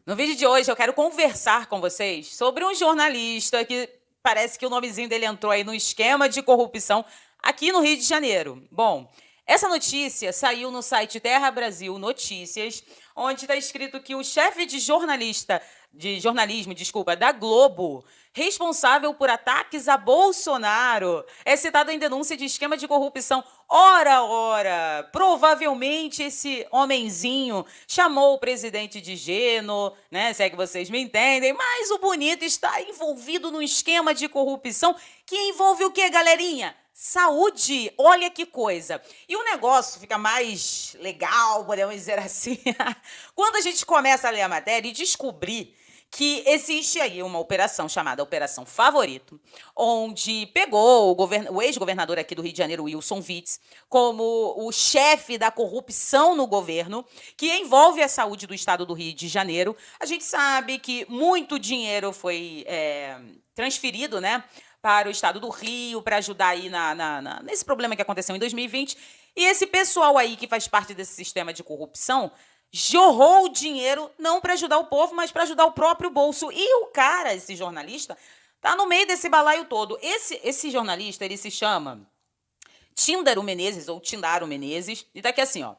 No vídeo de hoje eu quero conversar com vocês sobre um jornalista que parece que o nomezinho dele entrou aí no esquema de corrupção aqui no Rio de Janeiro. Bom, essa notícia saiu no site Terra Brasil Notícias, onde está escrito que o chefe de jornalismo, da Globo, responsável por ataques a Bolsonaro, é citado em denúncia de esquema de corrupção. Ora, provavelmente esse homenzinho chamou o presidente de Geno, né? Se é que vocês me entendem, mas o bonito está envolvido num esquema de corrupção que envolve o quê, galerinha? Saúde, olha que coisa. E o negócio fica mais legal, podemos dizer assim, quando a gente começa a ler a matéria e descobrir que existe aí uma operação chamada Operação Favorito, onde pegou o ex-governador aqui do Rio de Janeiro, Wilson Witzel, como o chefe da corrupção no governo, que envolve a saúde do estado do Rio de Janeiro. A gente sabe que muito dinheiro foi transferido, né, para o estado do Rio, para ajudar aí nesse problema que aconteceu em 2020. E esse pessoal aí que faz parte desse sistema de corrupção jorrou o dinheiro não para ajudar o povo, mas para ajudar o próprio bolso. E o cara, esse jornalista, tá no meio desse balaio todo. Esse jornalista, ele se chama Tíndaro Menezes, ou Tindaro Menezes, e tá aqui assim, ó.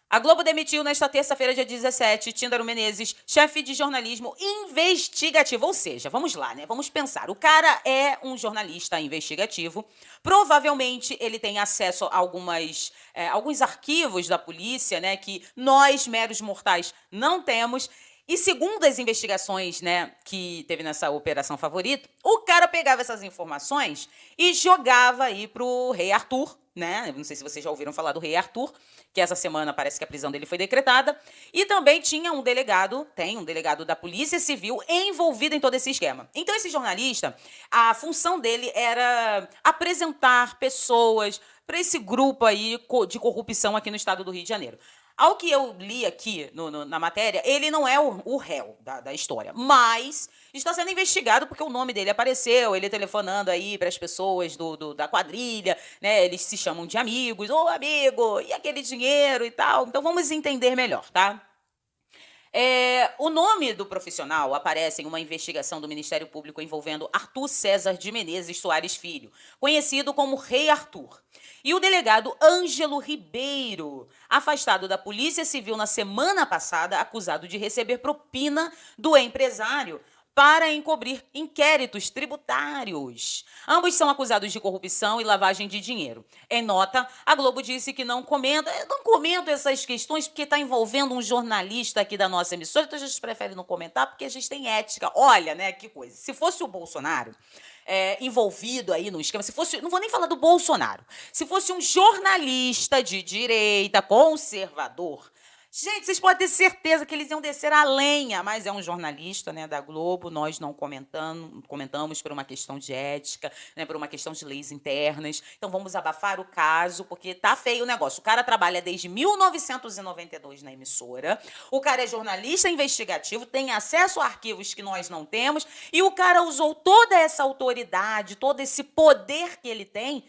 A Globo demitiu nesta terça-feira, dia 17, Tíndaro Menezes, chefe de jornalismo investigativo. Ou seja, vamos lá, né? Vamos pensar. O cara é um jornalista investigativo. Provavelmente ele tem acesso a alguns arquivos da polícia, né? Que nós, meros mortais, não temos. E segundo as investigações, né, que teve nessa Operação Favorito, o cara pegava essas informações e jogava aí pro rei Arthur, né? Não sei se vocês já ouviram falar do rei Arthur, que essa semana parece que a prisão dele foi decretada. E também tem um delegado da Polícia Civil envolvido em todo esse esquema. Então esse jornalista, a função dele era apresentar pessoas para esse grupo aí de corrupção aqui no estado do Rio de Janeiro. Ao que eu li aqui na matéria, ele não é o réu da história, mas está sendo investigado porque o nome dele apareceu, ele telefonando aí para as pessoas da quadrilha, né? Eles se chamam de amigos, ô amigo, e aquele dinheiro e tal. Então vamos entender melhor, tá? O nome do profissional aparece em uma investigação do Ministério Público envolvendo Arthur César de Menezes Soares Filho, conhecido como Rei Arthur. E o delegado Ângelo Ribeiro, afastado da Polícia Civil na semana passada, acusado de receber propina do empresário para encobrir inquéritos tributários. Ambos são acusados de corrupção e lavagem de dinheiro. Em nota, a Globo disse que não comenta essas questões porque está envolvendo um jornalista aqui da nossa emissora, então a gente prefere não comentar porque a gente tem ética. Olha, né, que coisa. Se fosse o Bolsonaro envolvido aí no esquema, não vou nem falar do Bolsonaro, se fosse um jornalista de direita, conservador, gente, vocês podem ter certeza que eles iam descer a lenha, mas é um jornalista, né, da Globo, nós não comentamos por uma questão de ética, né, por uma questão de leis internas. Então vamos abafar o caso, porque tá feio o negócio. O cara trabalha desde 1992 na emissora, o cara é jornalista investigativo, tem acesso a arquivos que nós não temos, e o cara usou toda essa autoridade, todo esse poder que ele tem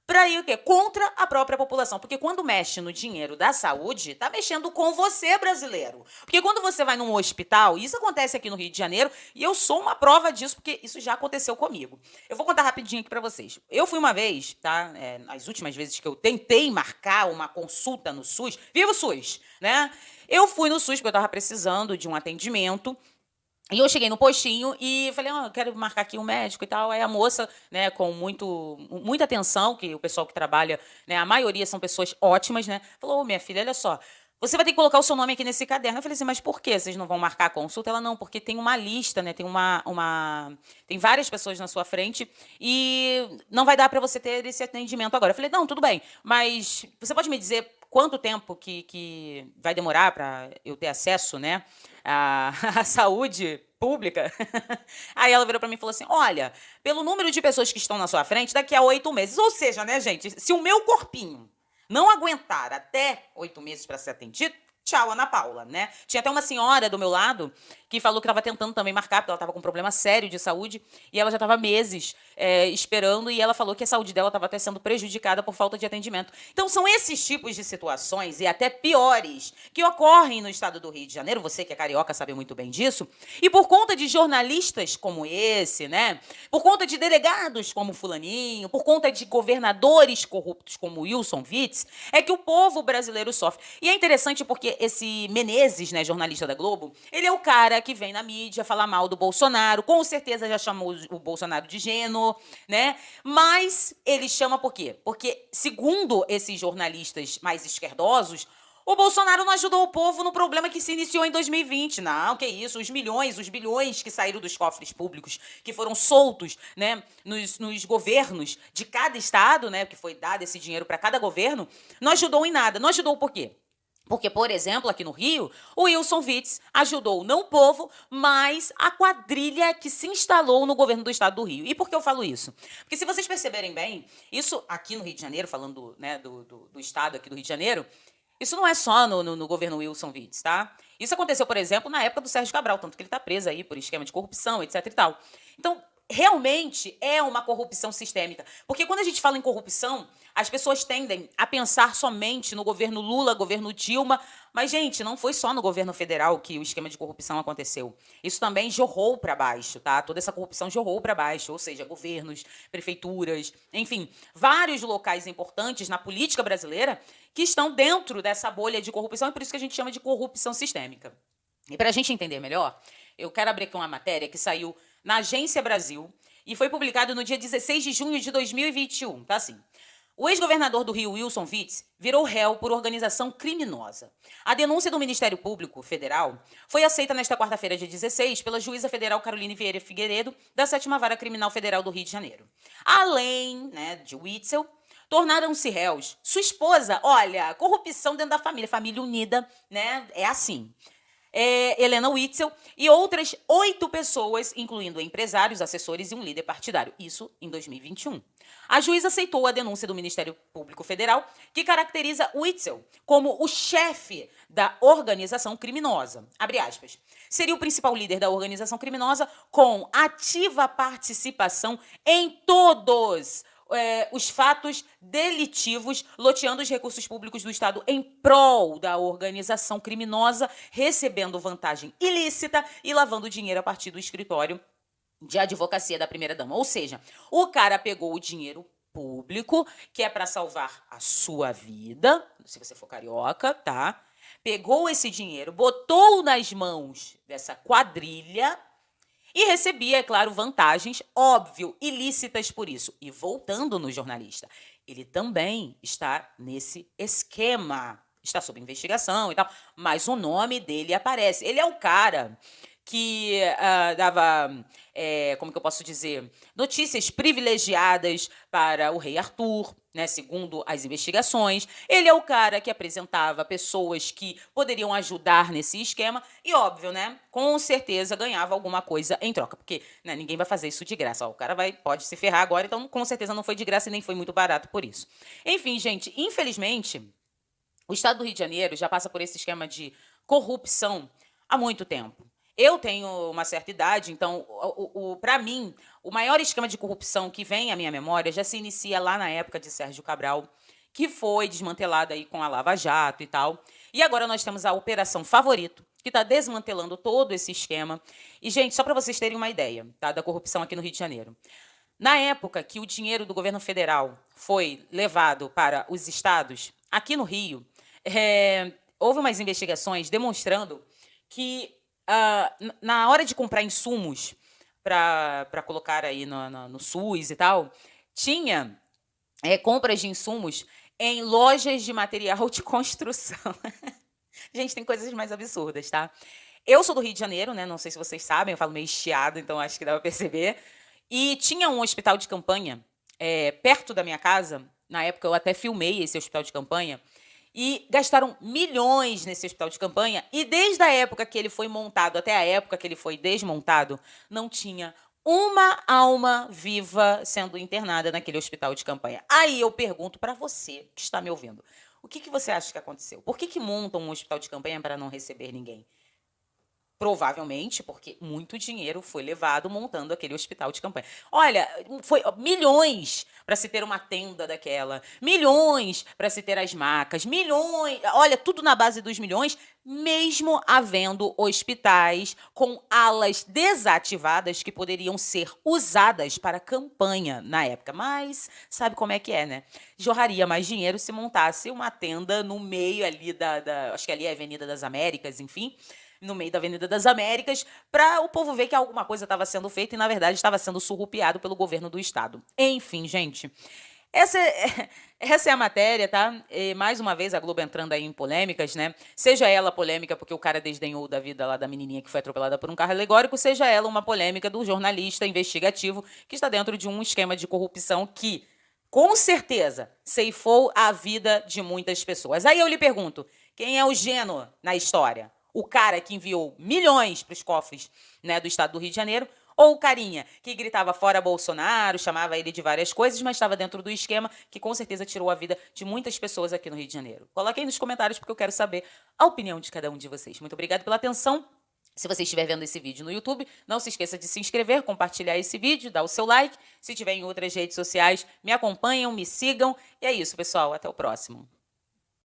para ir o quê? Contra a própria população. Porque quando mexe no dinheiro da saúde, tá mexendo com você, brasileiro. Porque quando você vai num hospital, e isso acontece aqui no Rio de Janeiro, e eu sou uma prova disso, porque isso já aconteceu comigo. Eu vou contar rapidinho aqui para vocês. Eu fui uma vez, tá? As últimas vezes que eu tentei marcar uma consulta no SUS, viva o SUS, né? Eu fui no SUS porque eu tava precisando de um atendimento. E eu cheguei no postinho e falei, eu quero marcar aqui um médico e tal. Aí a moça, né, com muita atenção, que o pessoal que trabalha, né, a maioria são pessoas ótimas, né, falou, minha filha, olha só, você vai ter que colocar o seu nome aqui nesse caderno. Eu falei assim, mas por quê? Vocês não vão marcar a consulta? Ela, não, porque tem uma lista, né, tem várias pessoas na sua frente e não vai dar para você ter esse atendimento agora. Eu falei, não, tudo bem, mas você pode me dizer quanto tempo que vai demorar para eu ter acesso, né, à saúde pública? Aí ela virou para mim e falou assim, olha, pelo número de pessoas que estão na sua frente, daqui a 8 meses. Ou seja, né, gente, se o meu corpinho não aguentar até 8 meses para ser atendido, Tchau, Ana Paula, né? Tinha até uma senhora do meu lado que falou que estava tentando também marcar, porque ela estava com um problema sério de saúde, e ela já estava meses esperando, e ela falou que a saúde dela estava até sendo prejudicada por falta de atendimento. Então, são esses tipos de situações, e até piores, que ocorrem no estado do Rio de Janeiro, você que é carioca sabe muito bem disso, e por conta de jornalistas como esse, né? Por conta de delegados como Fulaninho, por conta de governadores corruptos como Wilson Witz, é que o povo brasileiro sofre. E é interessante porque esse Menezes, né, jornalista da Globo, ele é o cara que vem na mídia falar mal do Bolsonaro, com certeza já chamou o Bolsonaro de gênio, né? Mas ele chama por quê? Porque, segundo esses jornalistas mais esquerdosos, o Bolsonaro não ajudou o povo no problema que se iniciou em 2020. Não, que isso, os milhões, os bilhões que saíram dos cofres públicos, que foram soltos, né, nos governos de cada estado, né, que foi dado esse dinheiro para cada governo, não ajudou em nada. Não ajudou por quê? Porque, por exemplo, aqui no Rio, o Wilson Witz ajudou não o povo, mas a quadrilha que se instalou no governo do estado do Rio. E por que eu falo isso? Porque se vocês perceberem bem, isso aqui no Rio de Janeiro, falando, né, do estado aqui do Rio de Janeiro, isso não é só no governo Wilson Witz, tá? Isso aconteceu, por exemplo, na época do Sérgio Cabral, tanto que ele está preso aí por esquema de corrupção, etc e tal. Então, realmente é uma corrupção sistêmica. Porque quando a gente fala em corrupção, as pessoas tendem a pensar somente no governo Lula, governo Dilma, mas, gente, não foi só no governo federal que o esquema de corrupção aconteceu. Isso também jorrou para baixo, tá? Toda essa corrupção jorrou para baixo, ou seja, governos, prefeituras, enfim, vários locais importantes na política brasileira que estão dentro dessa bolha de corrupção, e por isso que a gente chama de corrupção sistêmica. E para a gente entender melhor, eu quero abrir aqui uma matéria que saiu na Agência Brasil e foi publicado no dia 16 de junho de 2021, tá assim. O ex-governador do Rio, Wilson Witz, virou réu por organização criminosa. A denúncia do Ministério Público Federal foi aceita nesta quarta-feira, dia 16, pela juíza federal Caroline Vieira Figueiredo, da 7ª Vara Criminal Federal do Rio de Janeiro. Além, né, de Witzel, tornaram-se réus sua esposa, olha, corrupção dentro da família unida, né, é assim. Helena Witzel e outras 8 pessoas, incluindo empresários, assessores e um líder partidário. Isso em 2021. A juíza aceitou a denúncia do Ministério Público Federal, que caracteriza Witzel como o chefe da organização criminosa. Abre aspas. Seria o principal líder da organização criminosa com ativa participação em todos os fatos delitivos, loteando os recursos públicos do Estado em prol da organização criminosa, recebendo vantagem ilícita e lavando dinheiro a partir do escritório de advocacia da primeira-dama. Ou seja, o cara pegou o dinheiro público, que é para salvar a sua vida, se você for carioca, tá? Pegou esse dinheiro, botou nas mãos dessa quadrilha e recebia, é claro, vantagens, óbvio, ilícitas por isso. E voltando no jornalista, ele também está nesse esquema. Está sob investigação e tal, mas o nome dele aparece. Ele é o cara que dava, como que eu posso dizer, notícias privilegiadas para o rei Arthur, né, segundo as investigações. Ele é o cara que apresentava pessoas que poderiam ajudar nesse esquema e, óbvio, né, com certeza ganhava alguma coisa em troca, porque, né, ninguém vai fazer isso de graça. Ó, o cara pode se ferrar agora, então com certeza não foi de graça e nem foi muito barato por isso. Enfim, gente, infelizmente, o estado do Rio de Janeiro já passa por esse esquema de corrupção há muito tempo. Eu tenho uma certa idade, então, para mim, o maior esquema de corrupção que vem à minha memória já se inicia lá na época de Sérgio Cabral, que foi desmantelada aí com a Lava Jato e tal. E agora nós temos a Operação Favorito, que está desmantelando todo esse esquema. E, gente, só para vocês terem uma ideia, tá, da corrupção aqui no Rio de Janeiro. Na época que o dinheiro do governo federal foi levado para os estados, aqui no Rio, houve umas investigações demonstrando que na hora de comprar insumos para colocar aí no SUS e tal, tinha compras de insumos em lojas de material de construção. Gente, tem coisas mais absurdas, tá? Eu sou do Rio de Janeiro, né? Não sei se vocês sabem, eu falo meio chiado, então acho que dá pra perceber. E tinha um hospital de campanha perto da minha casa. Na época eu até filmei esse hospital de campanha. E gastaram milhões nesse hospital de campanha. E desde a época que ele foi montado até a época que ele foi desmontado, não tinha uma alma viva sendo internada naquele hospital de campanha. Aí eu pergunto para você que está me ouvindo, O que você acha que aconteceu? Por que montam um hospital de campanha para não receber ninguém? Provavelmente porque muito dinheiro foi levado montando aquele hospital de campanha. Olha, foi milhões para se ter uma tenda daquela, milhões para se ter as macas, milhões, olha, tudo na base dos milhões, mesmo havendo hospitais com alas desativadas que poderiam ser usadas para campanha na época. Mas sabe como é que é, né? Jorraria mais dinheiro se montasse uma tenda no meio ali acho que ali é a Avenida das Américas, enfim, no meio da Avenida das Américas, para o povo ver que alguma coisa estava sendo feita e, na verdade, estava sendo surrupiado pelo governo do estado. Enfim, gente, essa é a matéria, tá? E, mais uma vez, a Globo entrando aí em polêmicas, né? Seja ela polêmica porque o cara desdenhou da vida lá da menininha que foi atropelada por um carro alegórico, seja ela uma polêmica do jornalista investigativo que está dentro de um esquema de corrupção que, com certeza, ceifou a vida de muitas pessoas. Aí eu lhe pergunto, quem é o gênio na história? O cara que enviou milhões para os cofres, né, do estado do Rio de Janeiro, ou o carinha que gritava fora Bolsonaro, chamava ele de várias coisas, mas estava dentro do esquema que com certeza tirou a vida de muitas pessoas aqui no Rio de Janeiro? Coloquem nos comentários porque eu quero saber a opinião de cada um de vocês. Muito obrigada pela atenção. Se você estiver vendo esse vídeo no YouTube, não se esqueça de se inscrever, compartilhar esse vídeo, dar o seu like. Se tiver em outras redes sociais, me acompanham, me sigam. E é isso, pessoal. Até o próximo.